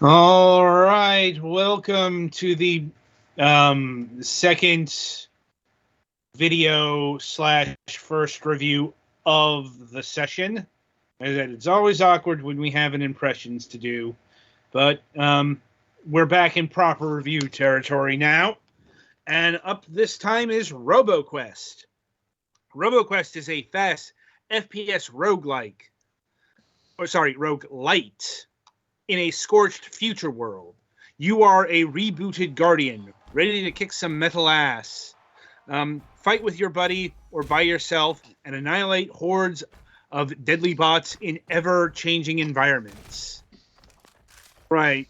All right, welcome to the second video slash first review of the session. As it's always awkward when we have an impressions to do, but we're back in proper review territory now. And up this time is Roboquest. Roboquest is a fast FPS roguelike, roguelite in a scorched future world. You are a rebooted guardian, ready to kick some metal ass. Fight with your buddy or by yourself and annihilate hordes of deadly bots in ever-changing environments. Right.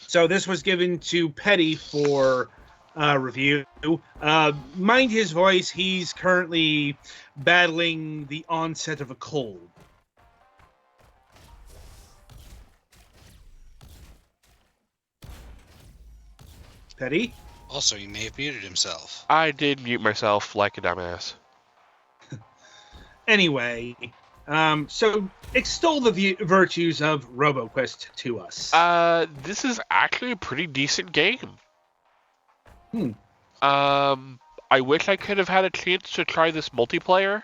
So this was given to Petty for review. Mind his voice, he's currently battling the onset of a cold. Petty? Also, he may have muted himself. I did mute myself like a dumbass. Anyway, so extol the virtues of Roboquest to us. This is actually a pretty decent game. I wish I could have had a chance to try this multiplayer.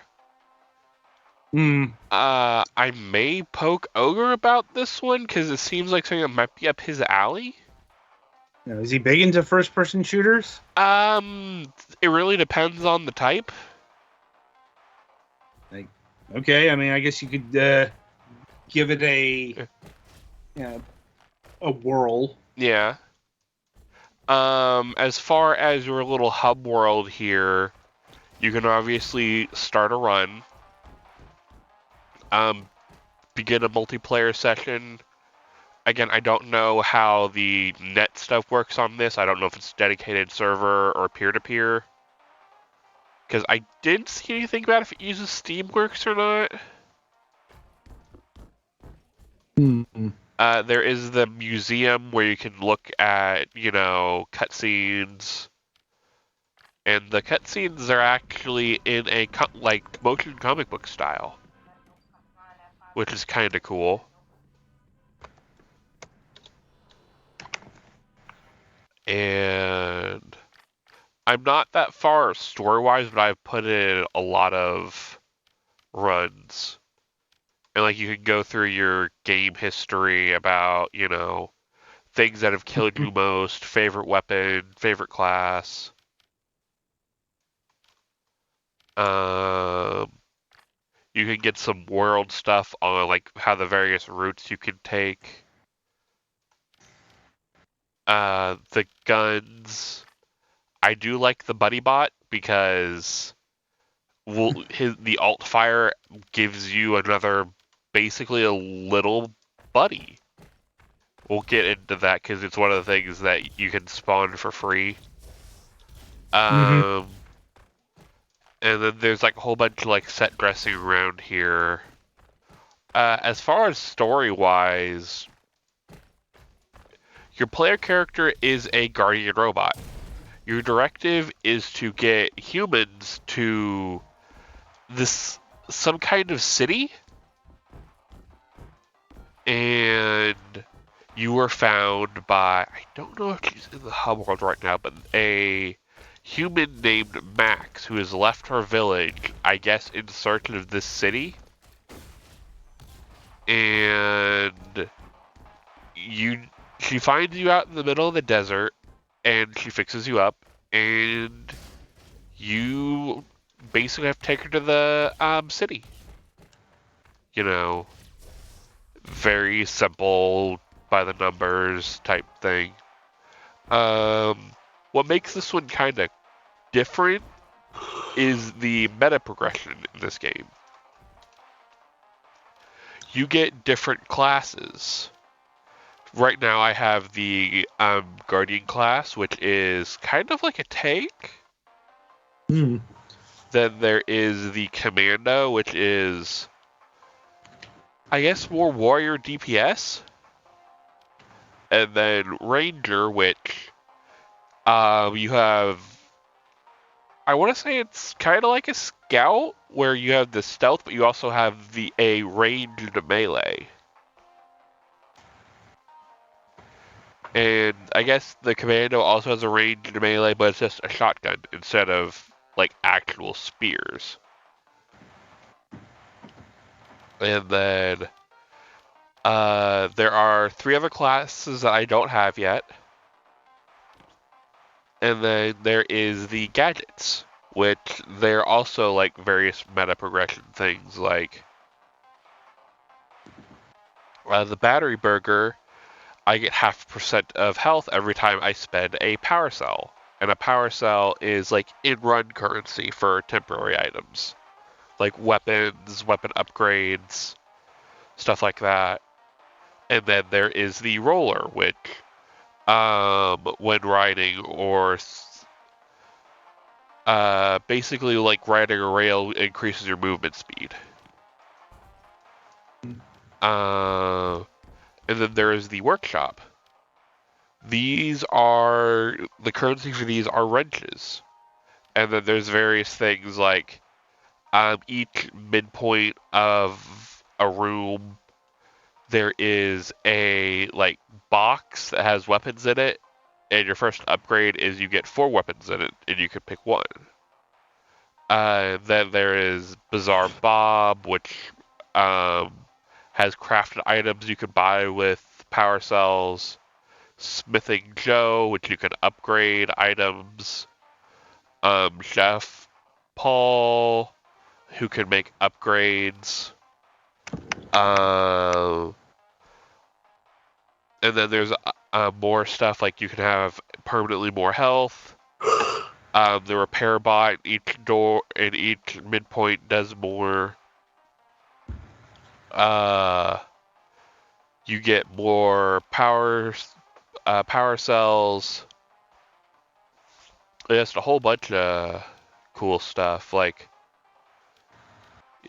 I may poke Ogre about this one because it seems like something that might be up his alley. Now, is he big into first-person shooters? It really depends on the type. Okay, I mean, I guess you could give it a whirl. Yeah. As far as your little hub world here, you can obviously start a run. Begin a multiplayer session. Again, I don't know how the net stuff works on this. I don't know if it's dedicated server or peer-to-peer. Because I didn't see anything about if it uses Steamworks or not. There is the museum where you can look at, cutscenes. And the cutscenes are actually in a, motion comic book style. Which is kind of cool. And I'm not that far story-wise, but I've put in a lot of runs. And, you can go through your game history about, things that have killed you most, favorite weapon, favorite class. You can get some world stuff on, how the various routes you can take. The guns, I do like the buddy bot because the alt fire gives you basically a little buddy. We'll get into that because it's one of the things that you can spawn for free. And then there's a whole bunch of set dressing around here. As far as story-wise, your player character is a guardian robot. Your directive is to get humans to some kind of city, and you were found by, I don't know if she's in the hub world right now, but a human named Max who has left her village, I guess, in search of this city. And she finds you out in the middle of the desert, and she fixes you up, and you basically have to take her to the city. Very simple, by the numbers type thing. What makes this one kind of different is the meta progression in this game. You get different classes. Right now I have the Guardian class, which is kind of like a tank. Then there is the Commando, which is, I guess, more warrior DPS. And then Ranger, which you have, I want to say it's kind of like a scout, where you have the stealth, but you also have a ranged melee. And I guess the commando also has a ranged melee, but it's just a shotgun instead of like actual spears. And then there are 3 other classes that I don't have yet. And then there is the gadgets, which they're also like various meta progression things. Like the battery burger, I get 0.5% of health every time I spend a power cell. And a power cell is like in-run currency for temporary items. Like weapons, weapon upgrades, stuff like that. And then there is the roller, which when riding or basically like riding a rail increases your movement speed. And then there is the workshop. These are the currency for these are wrenches, and then there's various things like each midpoint of a room there is a like box that has weapons in it, and your first upgrade is you get 4 weapons in it, and you can pick one. Then there is Bizarre Bob, which has crafted items you can buy with power cells. Smithing Joe, which you can upgrade items. Chef Paul, who can make upgrades. And then there's more stuff like you can have permanently more health. The repair bot, each door and each midpoint does more. You get more power cells. Just a whole bunch of cool stuff. Like,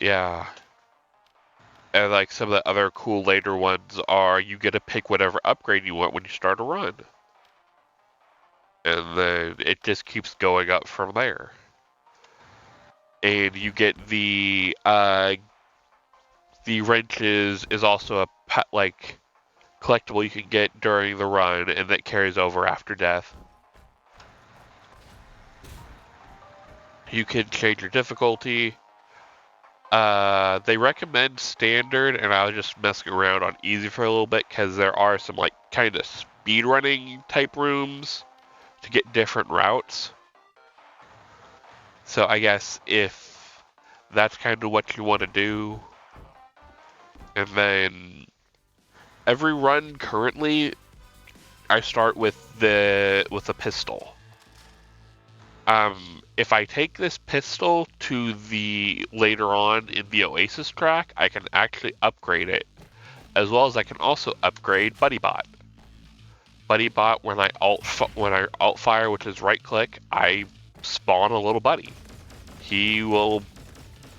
yeah. And like some of the other cool later ones are you get to pick whatever upgrade you want when you start a run. And then it just keeps going up from there. And you get the wrenches is also a like collectible you can get during the run, and that carries over after death. You can change your difficulty. They recommend standard, and I was just messing around on easy for a little bit because there are some like kind of speedrunning type rooms to get different routes. So I guess if that's kind of what you want to do, and then every run currently, I start with the pistol. If I take this pistol to the later on in the Oasis track, I can actually upgrade it, as well as I can also upgrade BuddyBot. BuddyBot, when I alt fire, which is right click, I spawn a little buddy. He will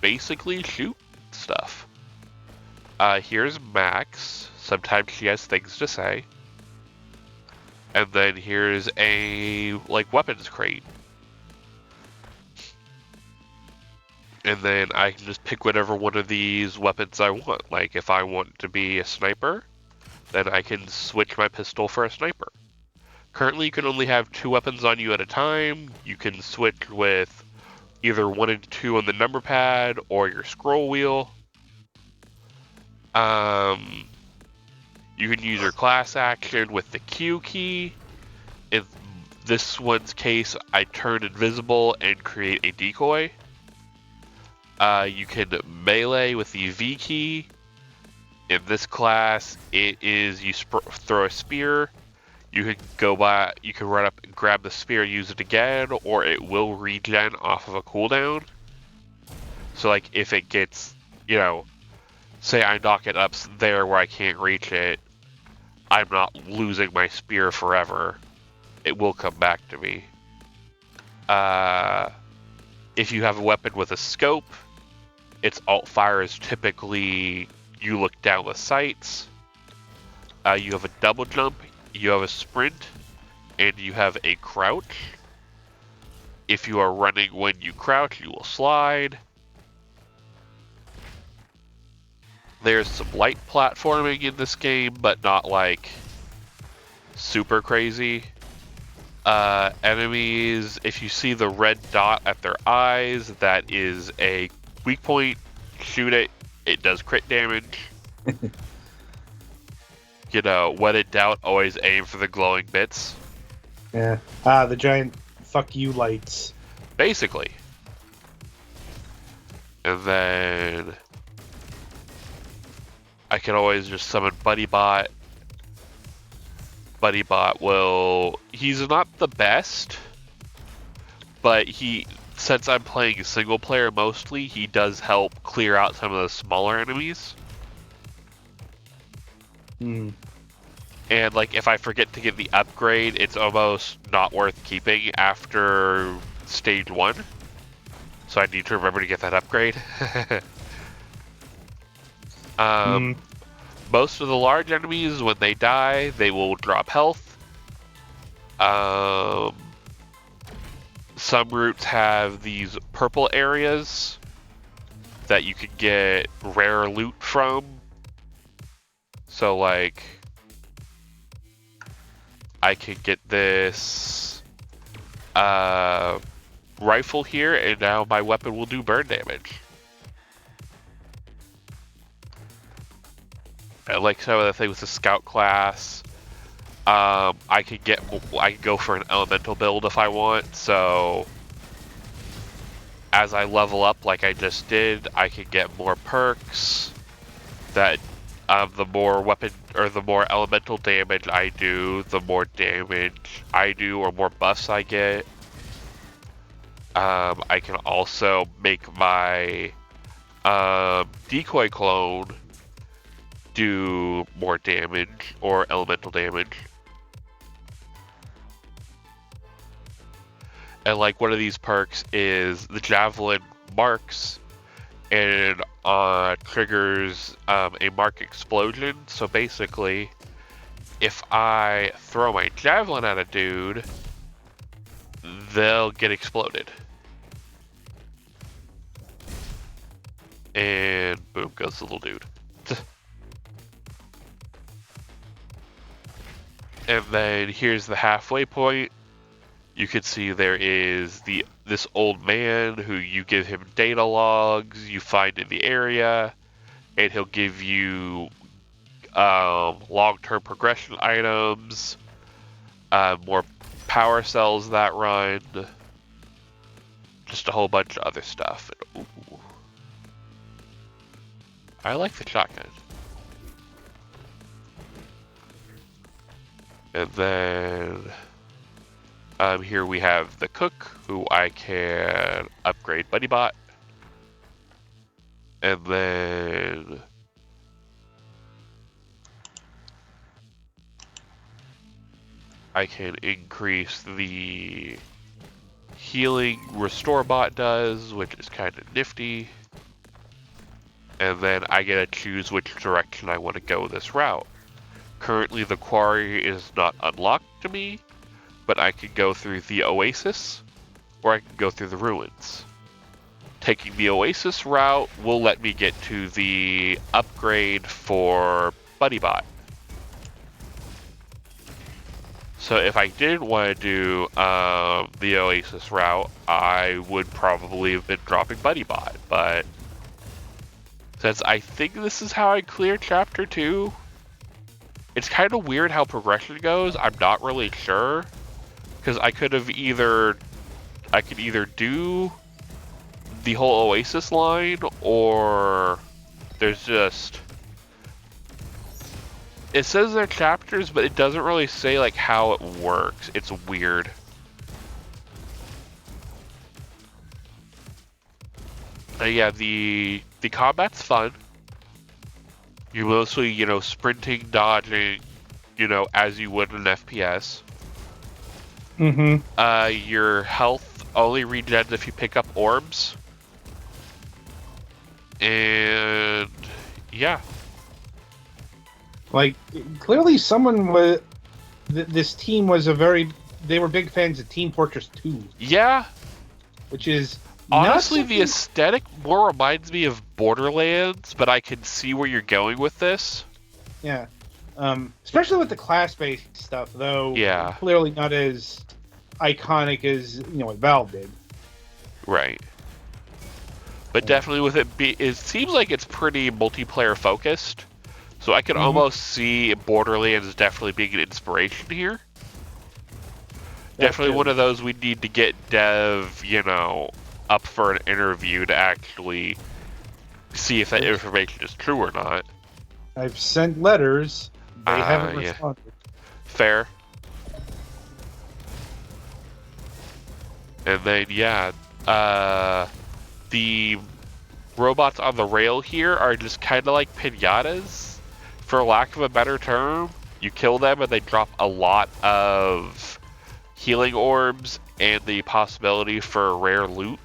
basically shoot stuff. Here's Max. Sometimes she has things to say. And then here's a like weapons crate. And then I can just pick whatever one of these weapons I want. Like if I want to be a sniper, then I can switch my pistol for a sniper. Currently you can only have 2 weapons on you at a time. You can switch with either 1 and 2 on the number pad or your scroll wheel. You can use your class action with the Q key. In this one's case, I turn invisible and create a decoy. You can melee with the V key. In this class, it is you throw a spear. You can you can run up and grab the spear, use it again, or it will regen off of a cooldown. So like if it gets, say I knock it up there where I can't reach it, I'm not losing my spear forever. It will come back to me. If you have a weapon with a scope, its alt fire is typically you look down the sights. You have a double jump, you have a sprint, and you have a crouch. If you are running when you crouch, you will slide. There's some light platforming in this game, but not like super crazy. Enemies, if you see the red dot at their eyes, that is a weak point. Shoot it. It does crit damage. You know, when in doubt, always aim for the glowing bits. Yeah. The giant fuck you lights. Basically. And then I can always just summon BuddyBot. BuddyBot will... He's not the best, but since I'm playing single player mostly, he does help clear out some of the smaller enemies. Hmm. And like if I forget to get the upgrade, it's almost not worth keeping after stage 1. So I need to remember to get that upgrade. Most of the large enemies, when they die, they will drop health. Some routes have these purple areas that you can get rare loot from. So like, I can get this rifle here, and now my weapon will do burn damage. I like some of the things with the scout class. I could go for an elemental build if I want. So as I level up, like I just did, I can get more perks. That the more weapon or the more elemental damage I do, the more damage I do, or more buffs I get. I can also make my decoy clone do more damage or elemental damage. And like one of these perks is the javelin marks and triggers a mark explosion. So basically, if I throw my javelin at a dude, they'll get exploded. And boom goes the little dude. And then here's the halfway point. You can see there is this old man who you give him data logs you find in the area, and he'll give you long-term progression items, more power cells that run, just a whole bunch of other stuff. Ooh. I like the shotgun. And then here we have the cook, who I can upgrade BuddyBot. And then I can increase the healing restore bot does, which is kind of nifty. And then I get to choose which direction I want to go this route. Currently the quarry is not unlocked to me, but I can go through the oasis, or I can go through the ruins. Taking the oasis route will let me get to the upgrade for BuddyBot. So if I did want to do the oasis route, I would probably have been dropping BuddyBot, but since I think this is how I clear chapter 2, it's kind of weird how progression goes. I'm not really sure, because I could either do the whole Oasis line, or there's just, it says they're chapters, but it doesn't really say like how it works. It's weird. Yeah, the combat's fun. You're mostly, sprinting, dodging, as you would in an FPS. Mm-hmm. Your health only regens if you pick up orbs. And yeah. Like, clearly someone was... this team was they were big fans of Team Fortress 2. Yeah. Which is... honestly, the aesthetic more reminds me of Borderlands, but I can see where you're going with this. Yeah. Especially with the class-based stuff, though. Yeah. Clearly not as iconic as what Valve did. Right. But definitely with it seems like it's pretty multiplayer focused. So I could almost see Borderlands definitely being an inspiration here. Definitely one of those we need to get Dev, up for an interview to actually see if that information is true or not. I've sent letters. They haven't responded. Fair. And then, the robots on the rail here are just kind of like pinatas, for lack of a better term. You kill them and they drop a lot of healing orbs and the possibility for rare loot,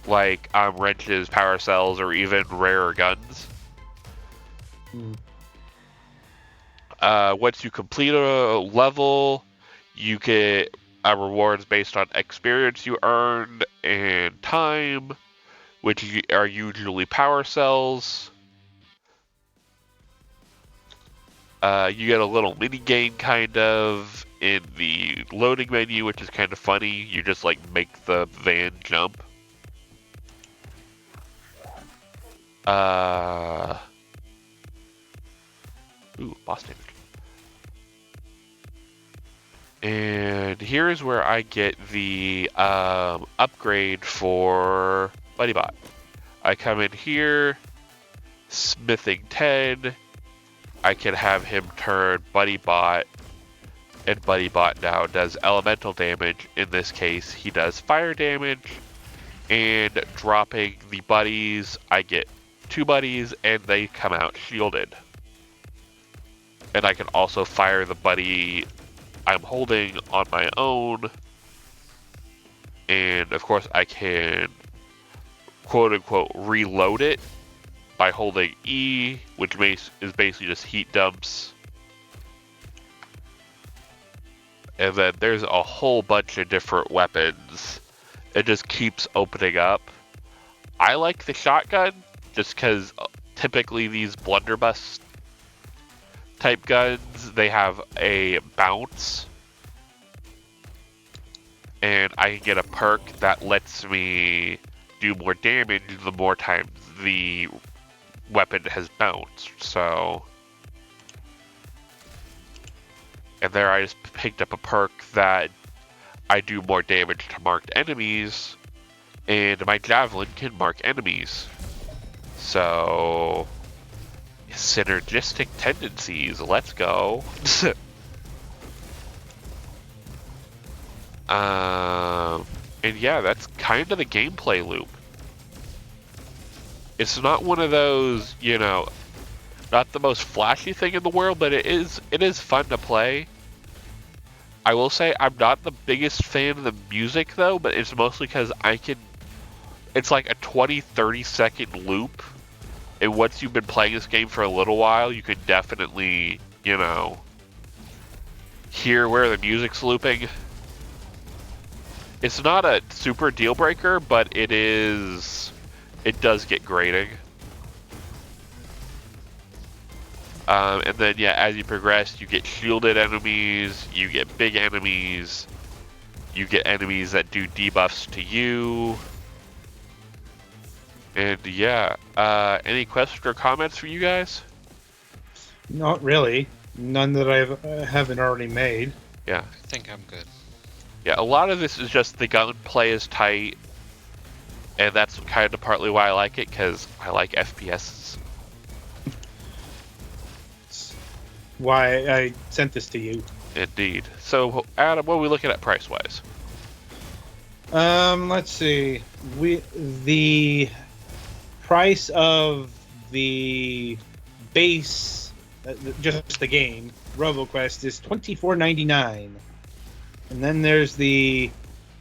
like wrenches, power cells, or even rarer guns. Once you complete a level, you get rewards based on experience you earned and time, which are usually power cells. You get a little mini game kind of in the loading menu, which is kind of funny. You just make the van jump. Ooh, boss damage. And here's where I get the upgrade for BuddyBot. I come in here, smithing 10. I can have him turn BuddyBot, and BuddyBot now does elemental damage. In this case, he does fire damage. And dropping the buddies, I get 2 buddies, and they come out shielded. And I can also fire the buddy I'm holding on my own. And of course I can quote unquote reload it by holding E, which is basically just heat dumps. And then there's a whole bunch of different weapons. It just keeps opening up. I like the shotgun just because typically these blunderbuss type guns, they have a bounce, and I can get a perk that lets me do more damage the more times the weapon has bounced. So, and there I just picked up a perk that I do more damage to marked enemies, and my javelin can mark enemies. So, synergistic tendencies, let's go. And yeah, that's kind of the gameplay loop. It's not one of those, not the most flashy thing in the world, but it is fun to play. I will say I'm not the biggest fan of the music though, but it's mostly because it's like a 20-30 second loop. And once you've been playing this game for a little while, you can definitely, hear where the music's looping. It's not a super deal breaker, but it does get grating. And then, as you progress, you get shielded enemies, you get big enemies, you get enemies that do debuffs to you. And any questions or comments for you guys? Not really. None that I haven't already made. I think I'm good. Yeah, a lot of this is just the gunplay is tight, and that's kind of partly why I like it, because I like FPSs. Why I sent this to you. Indeed. So, Adam, what are we looking at price-wise? Let's see. The price of the base, just the game, Roboquest, is $24.99. And then there's the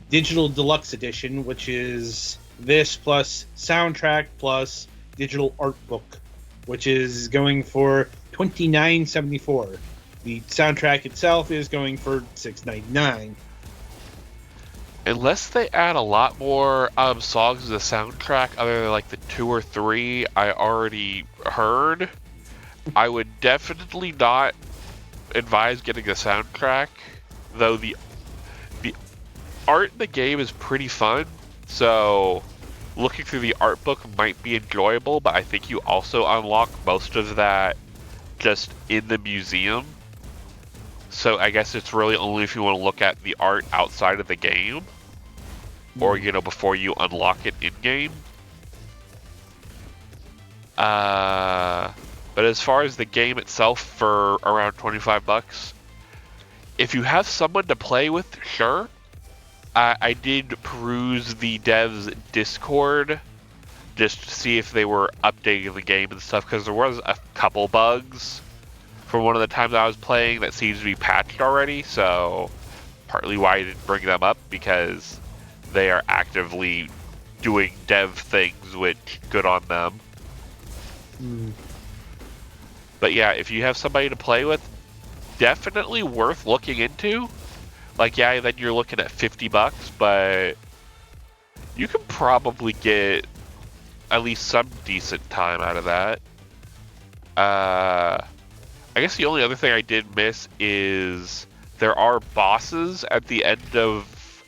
digital deluxe edition, which is this plus soundtrack plus digital art book, which is going for $29.74. The soundtrack itself is going for $6.99. Unless they add a lot more songs to the soundtrack, other than like the 2 or 3 I already heard, I would definitely not advise getting a soundtrack, though the art in the game is pretty fun, so looking through the art book might be enjoyable, but I think you also unlock most of that just in the museum. So I guess it's really only if you want to look at the art outside of the game, or, you know, before you unlock it in-game. But as far as the game itself, for around $25, if you have someone to play with, sure. I did peruse the devs' Discord just to see if they were updating the game and stuff, because there was a couple bugs from one of the times I was playing that seems to be patched already, so partly why I didn't bring them up, because they are actively doing dev things, which good on them. But yeah, if you have somebody to play with, definitely worth looking into. Like, yeah, then you're looking at $50, but you can probably get at least some decent time out of that. I guess the only other thing I did miss is there are bosses at the end of,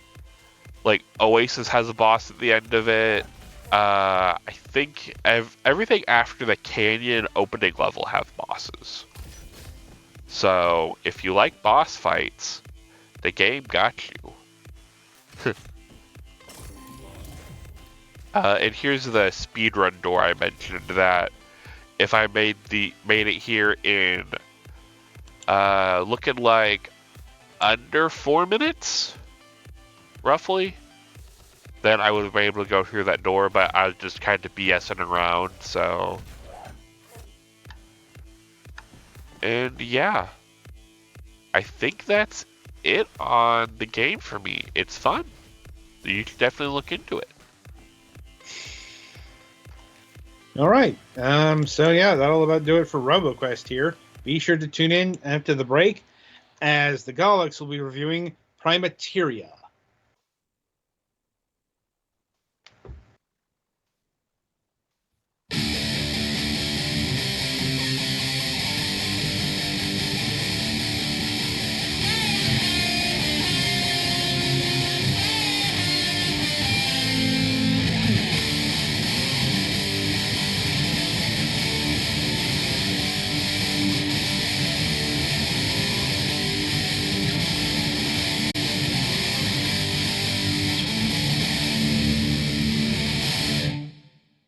like, Oasis has a boss at the end of it. I think everything after the canyon opening level have bosses. So if you like boss fights, the game got you. And here's the speedrun door I mentioned, that if I made it here in looking like under 4 minutes, roughly, then I would have been able to go through that door, but I was just kind of BSing around, so. And yeah, I think that's it on the game for me. It's fun. You should definitely look into it. All right. So yeah, that'll about do it for Roboquest here. Be sure to tune in after the break, as the Galax will be reviewing Primateria.